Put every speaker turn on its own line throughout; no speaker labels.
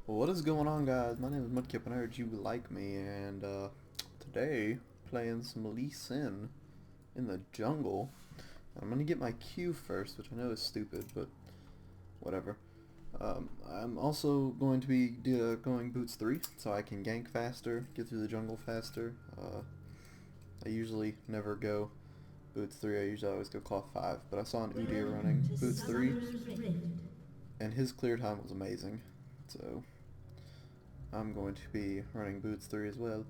What is going on, guys? My name is Mudkip and I heard you like me, and today playing some Lee Sin in the jungle. I'm gonna get my Q first, which I know is stupid, but whatever. I'm also going to be going boots 3 so I can gank faster, get through the jungle faster. I usually never go boots 3, I usually always go cloth 5, but I saw an Udyr running boots 3 and his clear time was amazing, so I'm going to be running boots 3 as well,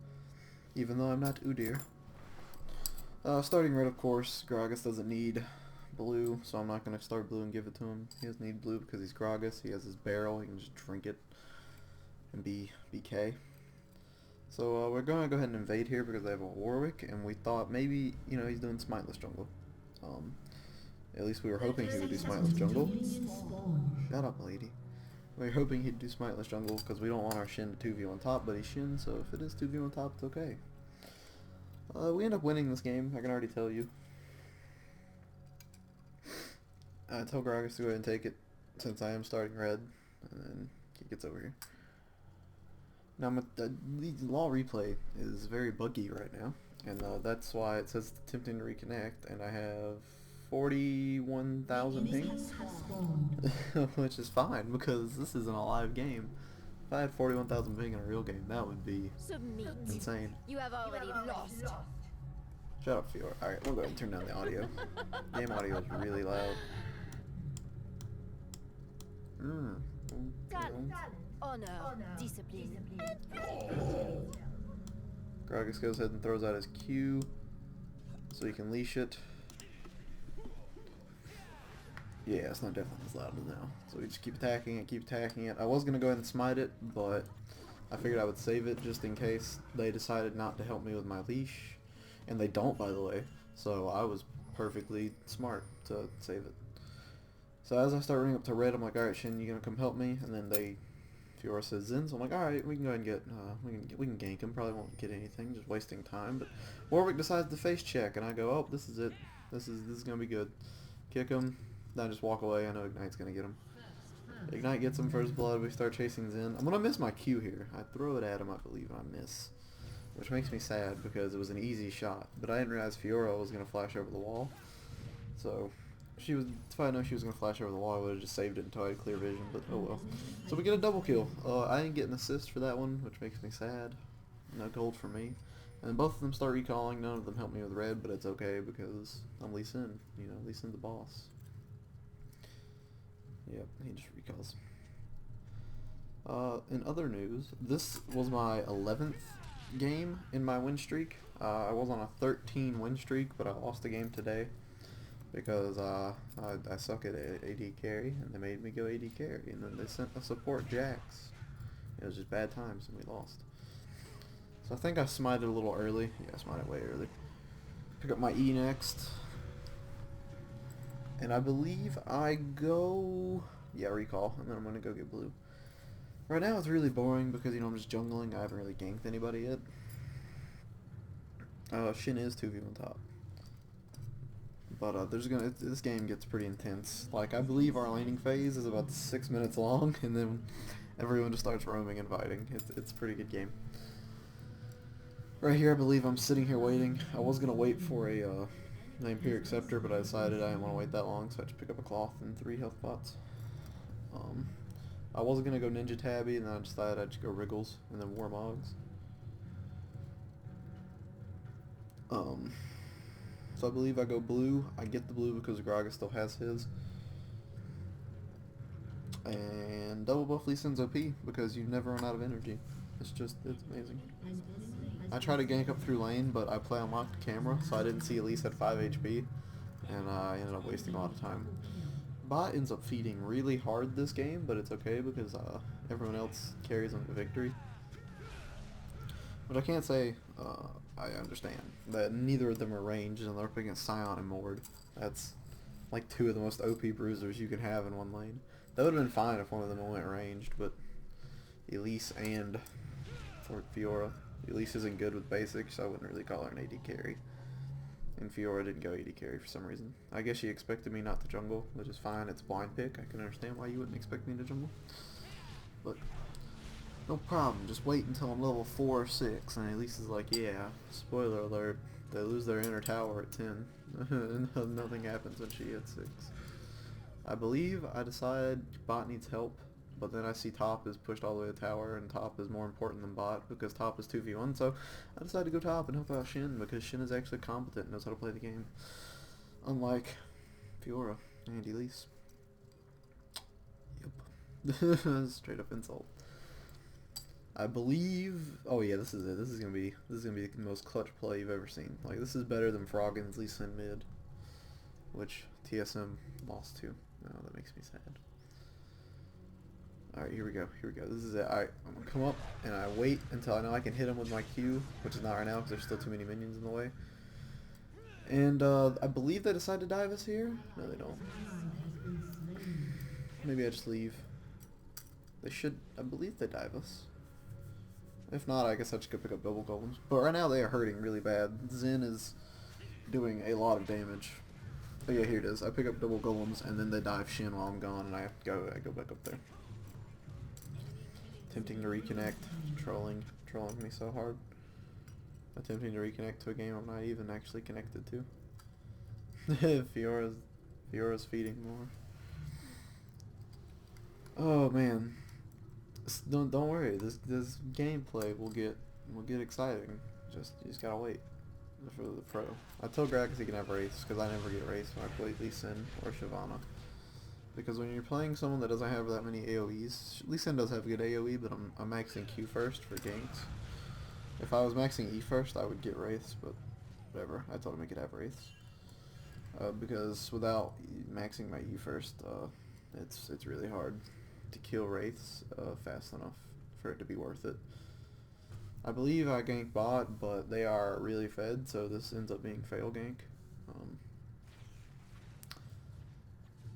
even though I'm not Udyr. Starting red, of course. Gragas doesn't need blue, so I'm not going to start blue and give it to him. He doesn't need blue because he's Gragas. He has his barrel. He can just drink it and be BK. So we're going to go ahead and invade here because they have a Warwick, and we thought maybe, he's doing Smiteless jungle. At least we were hoping he would do Smiteless jungle. Shut up, lady. We were hoping he'd do Smiteless jungle because we don't want our Shin to 2v1 top, but he's Shin, so if it is 2v1 top, it's okay. We end up winning this game, I can already tell you. I tell Gragas to go ahead and take it, since I am starting red, and then he gets over here. Now, the law replay is very buggy right now, and that's why it says attempting to reconnect, and I have 41,000 ping, which is fine, because this isn't a live game. If I had 41,000 ping in a real game, that would be insane.
You have already lost.
Shut up, Fiora. Alright, we'll go ahead and turn down the audio. Game audio is really loud.
Talent, honor, discipline.
Gragas goes ahead and throws out his Q so he can leash it. Yeah, it's not definitely as loud as now. So we just keep attacking it, keep attacking it. I was going to go ahead and smite it, but I figured I would save it just in case they decided not to help me with my leash. And they don't, by the way. So I was perfectly smart to save it. So as I start running up to red, I'm like, alright, Shin, you gonna come help me? And then Fiora says Zen, so I'm like, alright, we can go ahead and get, we can gank him. Probably won't get anything, just wasting time. But Warwick decides to face check, and I go, oh, this is it. This is gonna be good. Kick him, then I just walk away. I know Ignite's gonna get him. Ignite gets him first blood. We start chasing Zen. I'm gonna miss my Q here. I throw it at him, I believe, and I miss, which makes me sad because it was an easy shot. But I didn't realize Fiora was gonna flash over the wall. So if I had known she was gonna flash over the wall, I would have just saved it until I had clear vision. But oh well. So we get a double kill. I didn't get an assist for that one, which makes me sad. No gold for me. And both of them start recalling. None of them help me with red, but it's okay because I'm Lee Sin. Lee Sin's the boss. Yep, he just recalls. In other news, this was my 11th game in my win streak. I was on a 13 win streak, but I lost a game today because I suck at AD carry, and they made me go AD carry, and then they sent a support Jax. It was just bad times, and we lost. So I think I smited a little early. Yeah, I smited way early. Pick up my E next. And I believe I go... yeah, recall, and then I'm going to go get blue. Right now it's really boring because, I'm just jungling. I haven't really ganked anybody yet. Shin is 2v1 top. But this game gets pretty intense. Like, I believe our laning phase is about 6 minutes long, and then everyone just starts roaming and fighting. It's a pretty good game. Right here, I believe I'm sitting here waiting. I was going to wait for a Imperial Scepter, but I decided I didn't want to wait that long, so I just pick up a cloth and 3 health pots. I was going to go Ninja Tabby, and then I decided I'd just go Wriggles, and then Warmogs. So I believe I go blue. I get the blue because Gragas still has his. And double buff Lee Sin's OP because you never run out of energy. It's amazing. I try to gank up through lane, but I play on locked camera, so I didn't see Elise at 5 HP, and I ended up wasting a lot of time. Bot ends up feeding really hard this game, but it's okay because everyone else carries them to victory. But I can't say I understand that neither of them are ranged, and they're up against Sion and Mord. That's like 2 of the most OP bruisers you can have in one lane. That would have been fine if one of them went ranged, but Elise and Fiora. Elise isn't good with basics, so I wouldn't really call her an AD carry. And Fiora didn't go AD carry for some reason. I guess she expected me not to jungle, which is fine. It's blind pick. I can understand why you wouldn't expect me to jungle. But No problem, just wait until I'm level 4 or 6. And Elise is like, yeah, spoiler alert, they lose their inner tower at 10. Nothing happens when she hits 6. I believe I decide bot needs help, but then I see top is pushed all the way to tower, and top is more important than bot because top is 2v1, so I decided to go top and help out Shin because Shin is actually competent and knows how to play the game. Unlike Fiora and Elise. Yep. Straight up insult. I believe. Oh yeah, this is it. This is gonna be the most clutch play you've ever seen. Like this is better than Froggen's Lee Sin mid, which TSM lost to. Oh, that makes me sad. All right, here we go. Here we go. This is it. All right, I'm gonna come up and I wait until I know I can hit him with my Q, which is not right now because there's still too many minions in the way. And I believe they decide to dive us here. No, they don't. Maybe I just leave. They should. I believe they dive us. If not, I guess I just go pick up double golems. But right now they are hurting really bad. Zen is doing a lot of damage. Oh yeah, here it is. I pick up double golems and then they dive Shin while I'm gone, and I go back up there. Attempting to reconnect, trolling me so hard. Attempting to reconnect to a game I'm not even actually connected to. Fiora's feeding more. Oh man. Don't worry. This gameplay will get exciting. You just gotta wait for the pro. I told Gragas he can have Wraiths because I never get Wraiths when I play Lee Sin or Shyvana. Because when you're playing someone that doesn't have that many AoEs, Lee Sin does have good AoE, but I'm maxing Q first for ganks. If I was maxing E first, I would get Wraiths, but whatever. I told him he could have Wraiths. Because without maxing my E first, it's really hard to kill Wraiths fast enough for it to be worth it. I believe I gank bot, but they are really fed, so this ends up being fail gank. I'm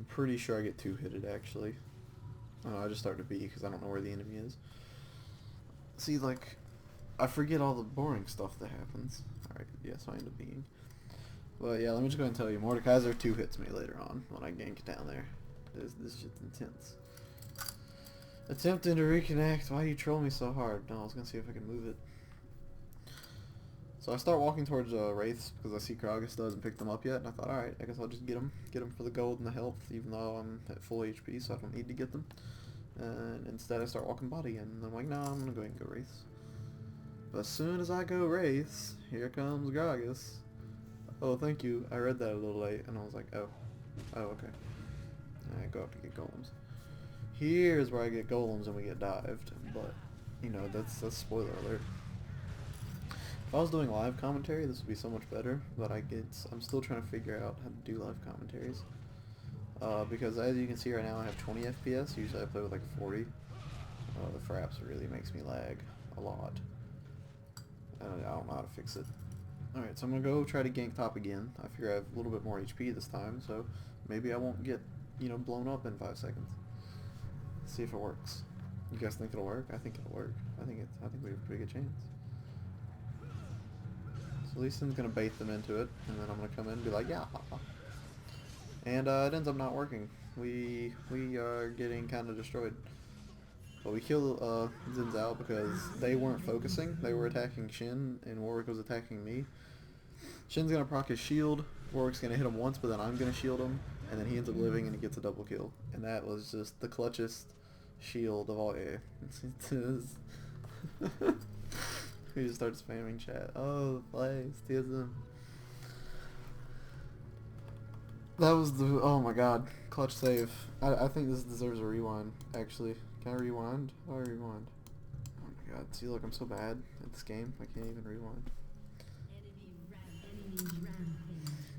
pretty sure I get two-hitted actually. I just start to B because I don't know where the enemy is. See, like, I forget all the boring stuff that happens. Alright, yeah, so I end up being. Well, yeah, let me just go ahead and tell you, Mordekaiser 2-hits me later on when I gank down there. This shit's intense. Attempting to reconnect. Why do you troll me so hard? No, I was gonna see if I can move it. So I start walking towards Wraiths because I see Gragas doesn't pick them up yet, and I thought, alright, I guess I'll just get them for the gold and the health, even though I'm at full HP, so I don't need to get them. And instead I start walking body, and I'm like, no, I'm gonna go ahead and go Wraiths. But as soon as I go Wraiths, here comes Gragas. Oh, thank you. I read that a little late, and I was like, oh, okay. And I go up to get golems. Here's where I get golems and we get dived, but you know that's spoiler alert. If I was doing live commentary, this would be so much better, but I'm still trying to figure out how to do live commentaries. Because as you can see right now, I have 20 FPS. Usually I play with like 40. The fraps really makes me lag a lot. I don't know how to fix it. Alright, so I'm gonna go try to gank top again. I figure I have a little bit more HP this time, so maybe I won't get, blown up in 5 seconds. See if it works. You guys think it'll work? I think it'll work. I think we have a pretty good chance. So Lee Sin's gonna bait them into it, and then I'm gonna come in and be like, yeah, and it ends up not working. We are getting kind of destroyed. But we kill Xin Zhao because they weren't focusing. They were attacking Shin, and Warwick was attacking me. Shin's gonna proc his shield. Warwick's gonna hit him once, but then I'm gonna shield him, and then he ends up living and he gets a double kill. And that was just the clutchest shield of all. Yeah. He just starts spamming chat. Oh, plays TSM. That was oh my god, clutch save. I think this deserves a rewind, actually. Can I rewind? How do I rewind? Oh my god, see, look, I'm so bad at this game, I can't even rewind.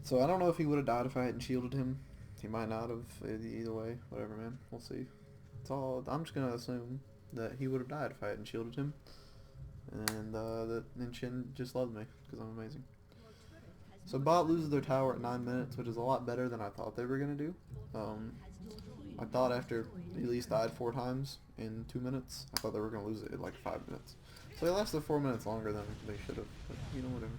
So I don't know if he would have died if I hadn't shielded him. He might not have, either way, whatever, man, we'll see. I'm just gonna assume that he would have died if I hadn't shielded him. And that Shin just loved me, because I'm amazing. So bot loses their tower at 9 minutes, which is a lot better than I thought they were going to do. I thought after Elise died 4 times in 2 minutes, I thought they were going to lose it in like 5 minutes. So they lasted 4 minutes longer than they should have, but whatever.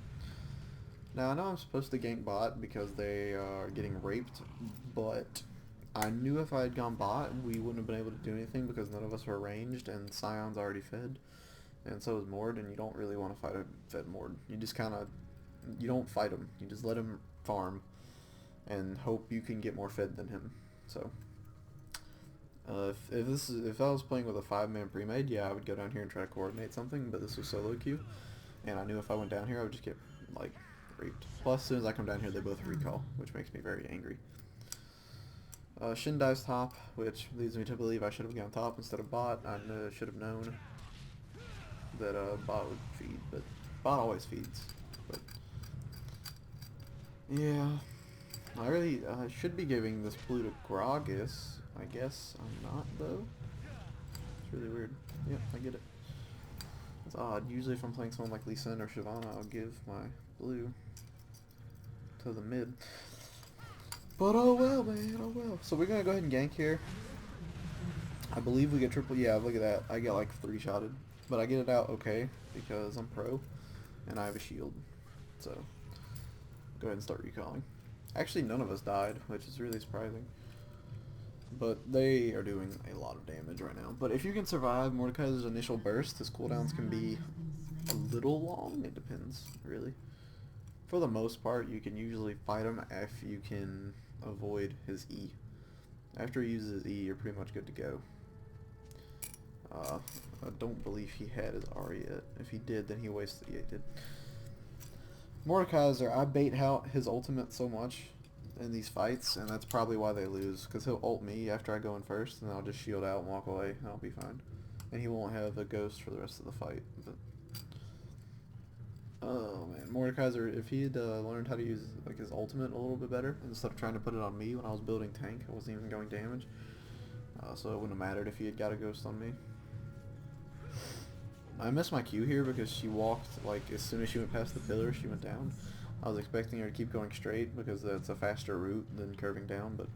Now I know I'm supposed to gank bot because they are getting raped, but I knew if I had gone bot, we wouldn't have been able to do anything because none of us were ranged, and Scion's already fed, and so is Mord, and you don't really want to fight a fed Mord. You just kind of, you don't fight him. You just let him farm, and hope you can get more fed than him. So, if I was playing with a 5-man pre-made, yeah, I would go down here and try to coordinate something, but this was solo queue, and I knew if I went down here, I would just get, like, raped. Plus, as soon as I come down here, they both recall, which makes me very angry. Shin dives top, which leads me to believe I should have gone top instead of bot. I should have known that bot would feed, but bot always feeds. But yeah, I really should be giving this blue to Gragas. I guess I'm not though. It's really weird. Yep, I get it. It's odd. Usually, if I'm playing someone like Lee Sin or Shyvana, I'll give my blue to the mid. But oh well, man, oh well. So we're gonna go ahead and gank here. I believe we get triple. Yeah, look at that. I get like 3-shotted. But I get it out okay because I'm pro and I have a shield. So go ahead and start recalling. Actually, none of us died, which is really surprising. But they are doing a lot of damage right now. But if you can survive Mordekaiser's initial burst, his cooldowns can be a little long. It depends, really. For the most part, you can usually fight him if you can avoid his E. After he uses his E, you're pretty much good to go. I don't believe he had his R yet. If he did, then he wasted. Yeah, he did. Mordekaiser, I bait out his ultimate so much in these fights, and that's probably why they lose, because he'll ult me after I go in first, and I'll just shield out and walk away, and I'll be fine. And he won't have a ghost for the rest of the fight. But oh man, Mordekaiser, if he had learned how to use like his ultimate a little bit better, instead of trying to put it on me when I was building tank, I wasn't even going damage, so it wouldn't have mattered if he had got a ghost on me. I missed my Q here because she walked, like, as soon as she went past the pillar, she went down. I was expecting her to keep going straight because that's a faster route than curving down, but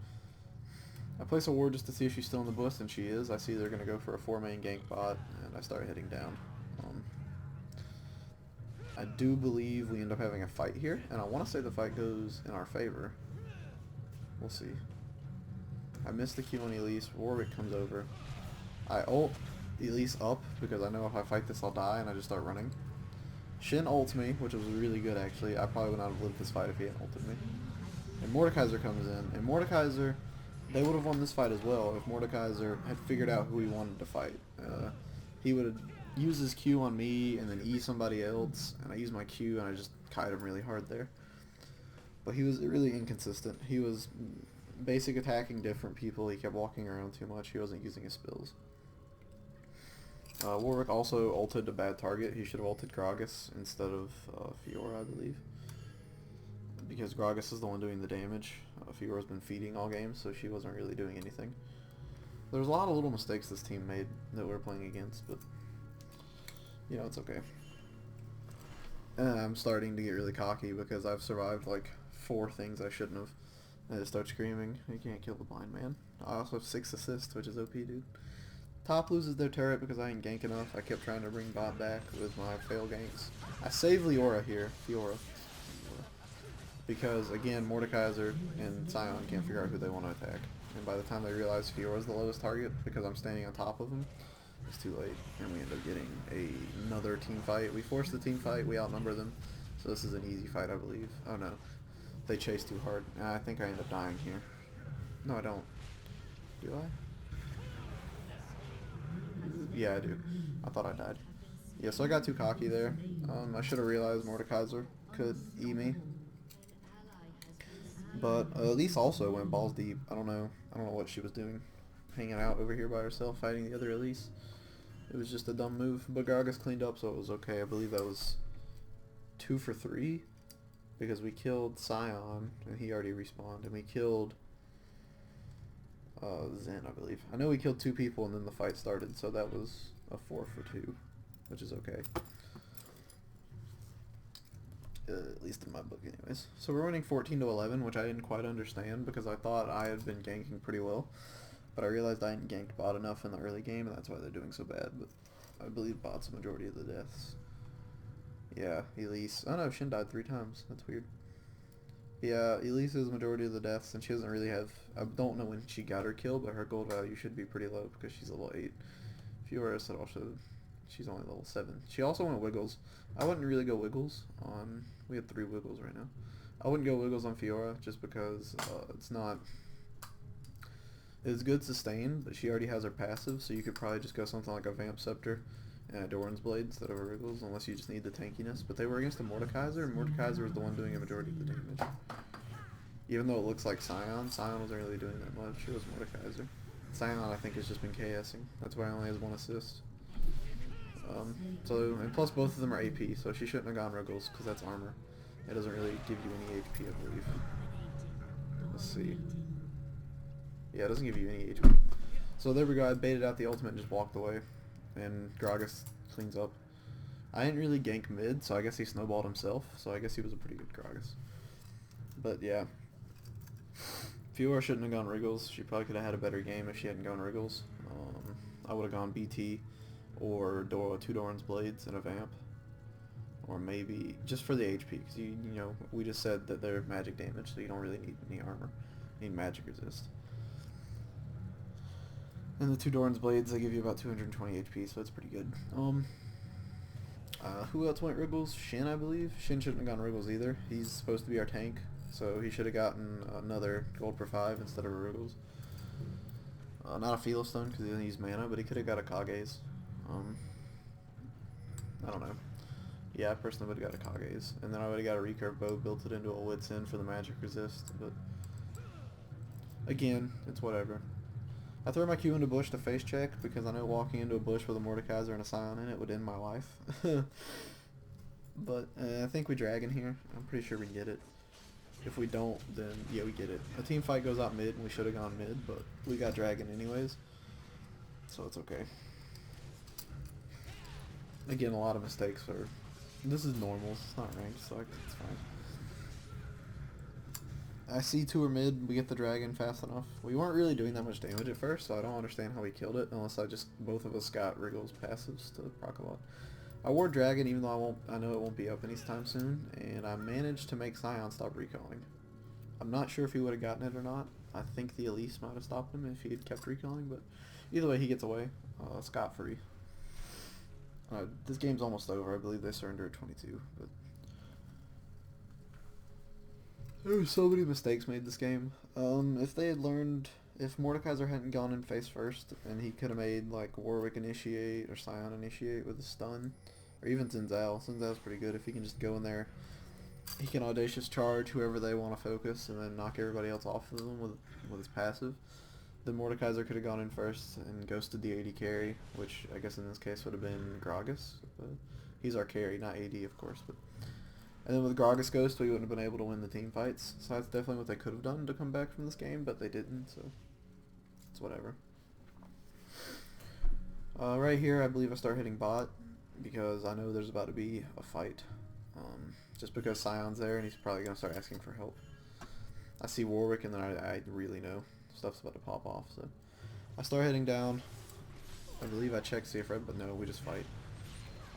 I place a ward just to see if she's still in the bush, and she is. I see they're going to go for a 4-main gank bot, and I start heading down. I do believe we end up having a fight here, and I want to say the fight goes in our favor. We'll see. I missed the Q on Elise. Warwick comes over. I ult Elise up because I know if I fight this I'll die, and I just start running. Shin ults me, which was really good actually. I probably would not have lived this fight if he hadn't ulted me. And Mordekaiser comes in, and Mordekaiser, they would have won this fight as well if Mordekaiser had figured out who he wanted to fight. He would have used his Q on me and then E somebody else, and I used my Q and I just kite him really hard there. But he was really inconsistent. He was basic attacking different people. He kept walking around too much. He wasn't using his spills. Warwick also ulted a bad target. He should have ulted Gragas instead of Fiora, I believe. Because Gragas is the one doing the damage. Fiora's been feeding all game, so she wasn't really doing anything. There's a lot of little mistakes this team made that we're playing against, but you know, it's okay. And I'm starting to get really cocky because I've survived like 4 things I shouldn't have. I just start screaming, you can't kill the blind man. I also have 6 assists, which is OP, dude. Top loses their turret because I ain't gank enough. I kept trying to bring bot back with my fail ganks. I save Leora here, Fiora. Because, again, Mordekaiser and Scion can't figure out who they want to attack. And by the time they realize Fiora's the lowest target, because I'm standing on top of him, it's too late. And we end up getting another team fight. We forced the team fight, we outnumber them. So this is an easy fight, I believe. Oh no. They chase too hard. I think I end up dying here. No, I don't. Do I? Yeah, I do. I thought I died. Yeah, so I got too cocky there. I should have realized Mordekaiser could E me. But Elise also went balls deep. I don't know what she was doing. Hanging out over here by herself, fighting the other Elise. It was just a dumb move. But Gragas cleaned up, so it was okay. I believe that was 2 for 3. Because we killed Scion, and he already respawned. And we killed Zen, I believe. I know we killed 2 people, and then the fight started. So that was a 4 for 2. Which is okay. At least in my book anyways. So we're winning 14-11, which I didn't quite understand because I thought I had been ganking pretty well. But I realized I hadn't ganked bot enough in the early game, and that's why they're doing so bad. But I believe bot's the majority of the deaths. Yeah, Elise. Oh no, Shin died 3 times. That's weird. Yeah, Elise is the majority of the deaths, and she doesn't really have... I don't know when she got her kill, but her gold value should be pretty low because she's level 8. Fiora said also she's only level 7. She also went Wiggles. I wouldn't really go Wiggles on... We have 3 Wiggles right now. I wouldn't go Wiggles on Fiora just because it's not... It's good sustain, but she already has her passive, so you could probably just go something like a Vamp Scepter and a Doran's Blade instead of a Wiggles, unless you just need the tankiness. But they were against a Mordekaiser, and Mordekaiser was the one doing a majority of the damage. Even though it looks like Scion wasn't really doing that much. It was Mordekaiser. Scion, I think, has just been KSing. That's why he only has 1 assist. And plus both of them are AP, so she shouldn't have gone Wiggles, because that's armor. It doesn't really give you any HP, I believe. Let's see. Yeah, it doesn't give you any HP. So there we go, I baited out the ultimate and just walked away. And Gragas cleans up. I didn't really gank mid, so I guess he snowballed himself, so I guess he was a pretty good Gragas. But yeah. Fiora shouldn't have gone Wriggles. She probably could have had a better game if she hadn't gone Wriggles. I would have gone BT or 2 Doran's Blades and a Vamp. Or maybe just for the HP, because you know, we just said that they're magic damage, so you don't really need any armor. You need magic resist. And the 2 Doran's Blades, they give you about 220 HP, so it's pretty good. Who else went Wriggles? Shin, I believe. Shin shouldn't have gone Wriggles either. He's supposed to be our tank, so he should have gotten another gold per 5 instead of a Wriggles. Not a Philistone because he didn't use mana, but he could have got a Kage's. I don't know. Yeah, I personally would have got a Kage's. And then I would have got a recurve bow, built it into a Wits End for the magic resist, but again, it's whatever. I threw my Q into bush to face check because I know walking into a bush with a Mordekaiser and a Scion in it would end my life. But I think we dragon here. I'm pretty sure we get it. If we don't, then yeah, we get it. A team fight goes out mid, and we should have gone mid, but we got dragon anyways, so it's okay. Again, a lot of mistakes are... This is normals. It's not ranked, so it's fine. I see 2 are mid, we get the dragon fast enough. We weren't really doing that much damage at first, so I don't understand how we killed it, unless both of us got Wriggles passives to proc a lot. I wore dragon even though I know it won't be up anytime soon, and I managed to make Scion stop recalling. I'm not sure if he would have gotten it or not. I think the Elise might have stopped him if he had kept recalling, but either way he gets away, scot-free. This game's almost over. I believe they surrender at 22, but there were so many mistakes made this game. If they had learned, if Mordekaiser hadn't gone in face first, and he could have made like Warwick initiate or Scion initiate with a stun, or even Zinzao. Zinzao's pretty good if he can just go in there. He can audacious charge whoever they want to focus, and then knock everybody else off of them with his passive. Then Mordekaiser could have gone in first and ghosted the AD carry, which I guess in this case would have been Gragas. But he's our carry, not AD of course, but. And then with Gragas Ghost, we wouldn't have been able to win the team fights. So that's definitely what they could have done to come back from this game, but they didn't, so it's whatever. Right here, I believe I start hitting bot, because I know there's about to be a fight. Just because Scion's there, and he's probably going to start asking for help. I see Warwick, and then I really know stuff's about to pop off, so. I start heading down. I believe I checked Seafred, but no, we just fight.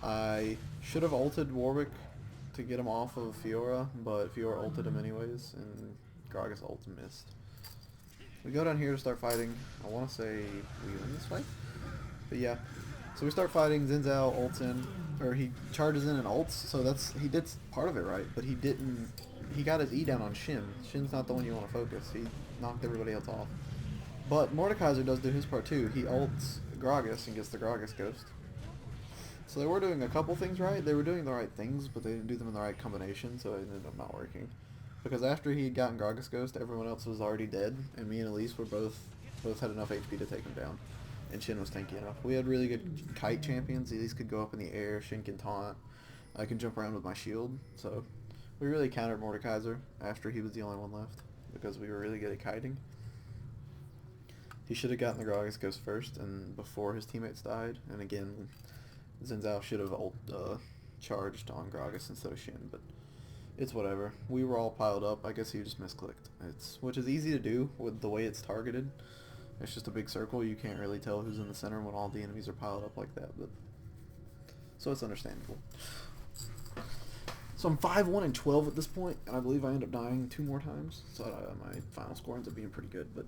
I should have ulted Warwick to get him off of Fiora, but Fiora ulted him anyways, and Gragas ult missed. We go down here to start fighting. I want to say we win this fight, but yeah. So we start fighting. Zinzao ults in, or he charges in and ults. So he did part of it right, but he didn't. He got his E down on Shin. Shin's not the one you want to focus. He knocked everybody else off. But Mordekaiser does do his part too. He ults Gragas and gets the Gragas Ghost. So they were doing a couple things right. They were doing the right things, but they didn't do them in the right combination, so it ended up not working. Because after he had gotten Gragas Ghost, everyone else was already dead, and me and Elise were both had enough HP to take him down. And Shin was tanky enough. We had really good kite champions. Elise could go up in the air, Shin can taunt. I can jump around with my shield. So we really countered Mordekaiser after he was the only one left, because we were really good at kiting. He should have gotten the Gragas Ghost first, and before his teammates died, and again, Zinzao should have charged on Gragas instead of Shin, but it's whatever. We were all piled up. I guess he just misclicked. Which is easy to do with the way it's targeted. It's just a big circle. You can't really tell who's in the center when all the enemies are piled up like that, but so it's understandable. So I'm 5-1 and 12 at this point, and I believe I end up dying 2 more times. So my final score ends up being pretty good. But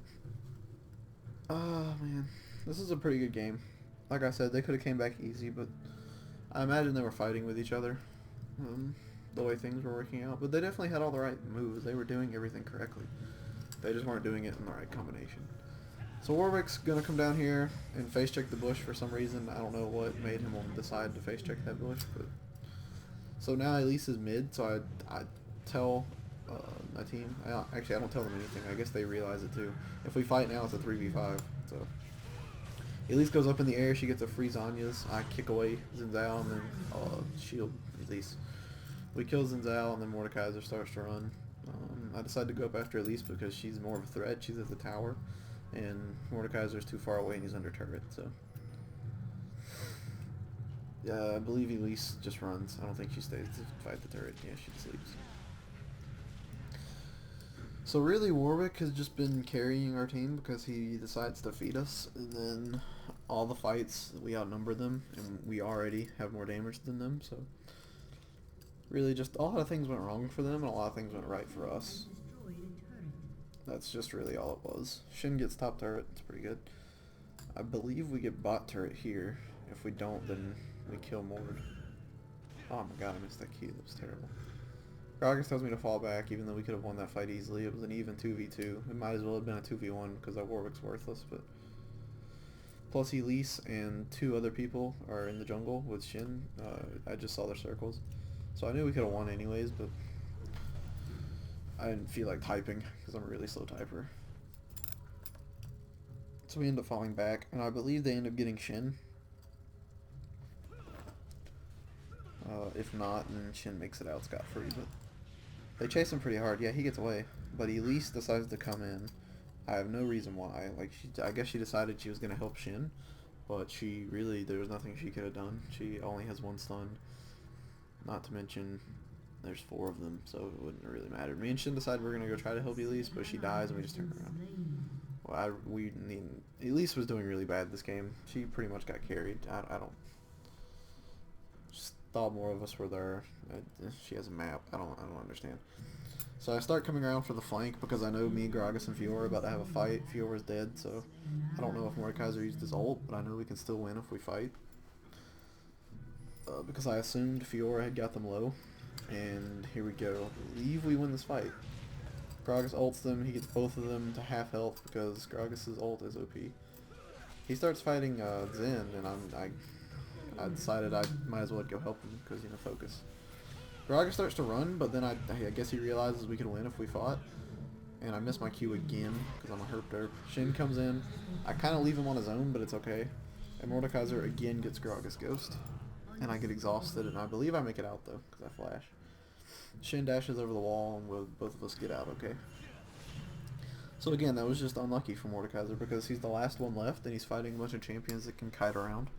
man, this is a pretty good game. Like I said, they could have came back easy, but I imagine they were fighting with each other, the way things were working out. But they definitely had all the right moves. They were doing everything correctly. They just weren't doing it in the right combination. So Warwick's gonna come down here and face check the bush for some reason. I don't know what made him decide to face check that bush, but so now Elise is mid. So I tell my team. Actually, I don't tell them anything. I guess they realize it too. If we fight now, it's a 3v5. So Elise goes up in the air. She gets a free Zanya's. I kick away Xin Zhao and then shield Elise. We kill Xin Zhao and then Mordekaiser starts to run. I decide to go up after Elise because she's more of a threat. She's at the tower. And Mordekaiser's too far away and he's under turret, so. Yeah, I believe Elise just runs. I don't think she stays to fight the turret. Yeah, she just leaves. So really, Warwick has just been carrying our team because he decides to feed us, and then all the fights, we outnumber them, and we already have more damage than them, so. Really just, a lot of things went wrong for them, and a lot of things went right for us. That's just really all it was. Shin gets top turret. It's pretty good. I believe we get bot turret here. If we don't, then we kill Mord. Oh my god, I missed that key. That was terrible. Gragas tells me to fall back, even though we could have won that fight easily. It was an even 2v2. It might as well have been a 2v1 because that Warwick's worthless. But plus Elise and 2 other people are in the jungle with Shin. I just saw their circles. So I knew we could have won anyways, but I didn't feel like typing because I'm a really slow typer. So we end up falling back, and I believe they end up getting Shin. If not, then Shin makes it out scot-free, but they chase him pretty hard. Yeah, he gets away, but Elise decides to come in. I have no reason why. Like, I guess she decided she was going to help Shin, but there was nothing she could have done. She only has 1 stun, not to mention there's 4 of them, so it wouldn't really matter. Me and Shin decided we're gonna go try to help Elise, but she dies and we just turn around. Well, Elise was doing really bad this game. She pretty much got carried. I don't. Just thought more of us were there. She has a map. I don't understand. So I start coming around for the flank because I know me, Gragas, and Fiora are about to have a fight. Fiora's dead, so I don't know if Mordekaiser used his ult, but I know we can still win if we fight. Because I assumed Fiora had got them low. And here we go. I believe we win this fight. Gragas ults them. He gets both of them to half health because Gragas' ult is OP. He starts fighting Zen, and I decided I might as well go help him because, focus. Gragas starts to run, but then I guess he realizes we can win if we fought. And I miss my Q again because I'm a herp derp. Shin comes in. I kind of leave him on his own, but it's okay. And Mordekaiser again gets Gragas Ghost. And I get exhausted, and I believe I make it out, though, because I flash. Shin dashes over the wall, and both of us get out, okay? So again, that was just unlucky for Mordekaiser, because he's the last one left, and he's fighting a bunch of champions that can kite around.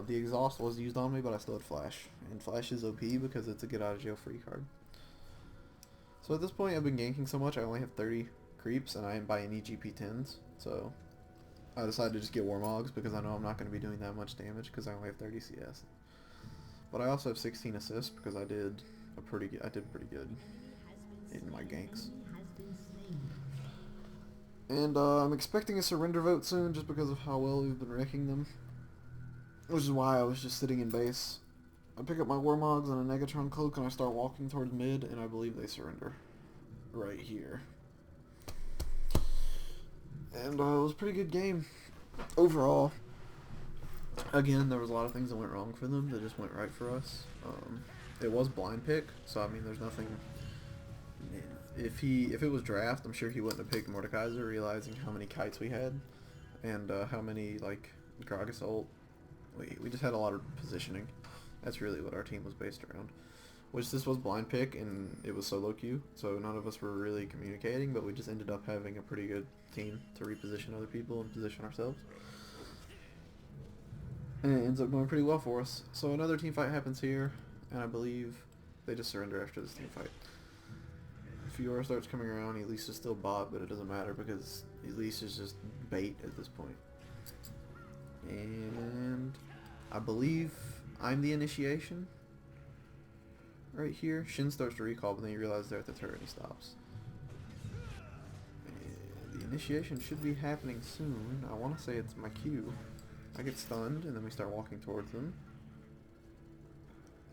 The exhaust was used on me, but I still had flash. And flash is OP because it's a get out of jail free card. So at this point, I've been ganking so much, I only have 30 creeps, and I didn't buy any GP10s, so I decided to just get Warmogs because I know I'm not going to be doing that much damage because I only have 30 CS. But I also have 16 assists because I did pretty good in my ganks. And I'm expecting a surrender vote soon just because of how well we've been wrecking them. Which is why I was just sitting in base. I pick up my Warmogs and a Negatron cloak and I start walking towards mid, and I believe they surrender. Right here. And it was a pretty good game overall. Again, there was a lot of things that went wrong for them that just went right for us. It was blind pick, so I mean there's nothing. If it was draft, I'm sure he wouldn't have picked Mordekaiser, realizing how many kites we had and how many like Gragas ult. We just had a lot of positioning. That's really what our team was based around. Which this was blind pick and it was solo queue, so none of us were really communicating, but we just ended up having a pretty good team to reposition other people and position ourselves. And it ends up going pretty well for us. So another team fight happens here, and I believe they just surrender after this team fight. Fiora starts coming around. Elise is still bot, but it doesn't matter because Elise is just bait at this point. And I believe I'm the initiation. right here. Shin starts to recall, but then you realize they're at the turret and he stops. And the initiation should be happening soon. I want to say it's my Q. I get stunned, and then we start walking towards them.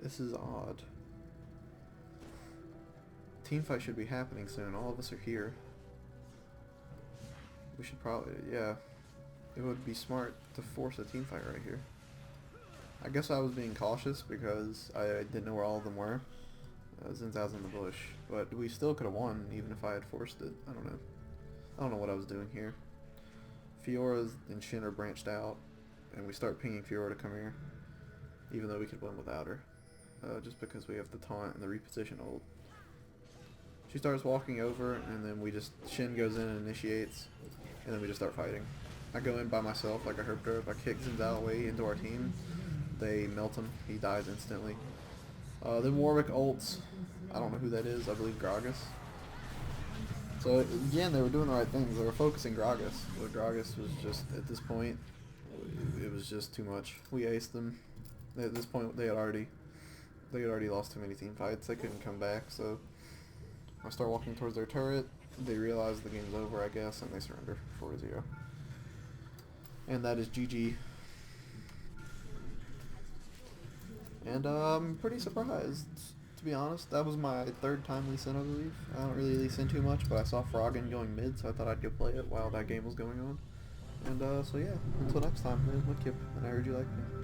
This is odd. Teamfight should be happening soon. All of us are here. We should probably, yeah. It would be smart to force a teamfight right here. I guess I was being cautious because I didn't know where all of them were. Since I was in the bush. But we still could have won even if I had forced it. I don't know. I don't know what I was doing here. Fiora and Shin are branched out. And we start pinging Fiora to come here. Even though we could win without her. Just because we have the taunt and the reposition ult. She starts walking over, and then Shin goes in and initiates, and then we just start fighting. I go in by myself like a herp derp. I kick Xin Zhao away into our team. They melt him. He dies instantly. Then Warwick ults. I don't know who that is. I believe Gragas. So again, they were doing the right things. They were focusing Gragas. But Gragas was just, at this point, it was just too much. We aced them. At this point, they had already lost too many team fights. They couldn't come back, so I start walking towards their turret. They realize the game's over, I guess, and they surrender 4-0. And that is GG. And I'm pretty surprised, to be honest. That was my third time Lee Sin, I believe. I don't really Lee Sin too much, but I saw Froggen going mid, so I thought I'd go play it while that game was going on. And so yeah, until next time, man, Mudkip, and I heard you like me.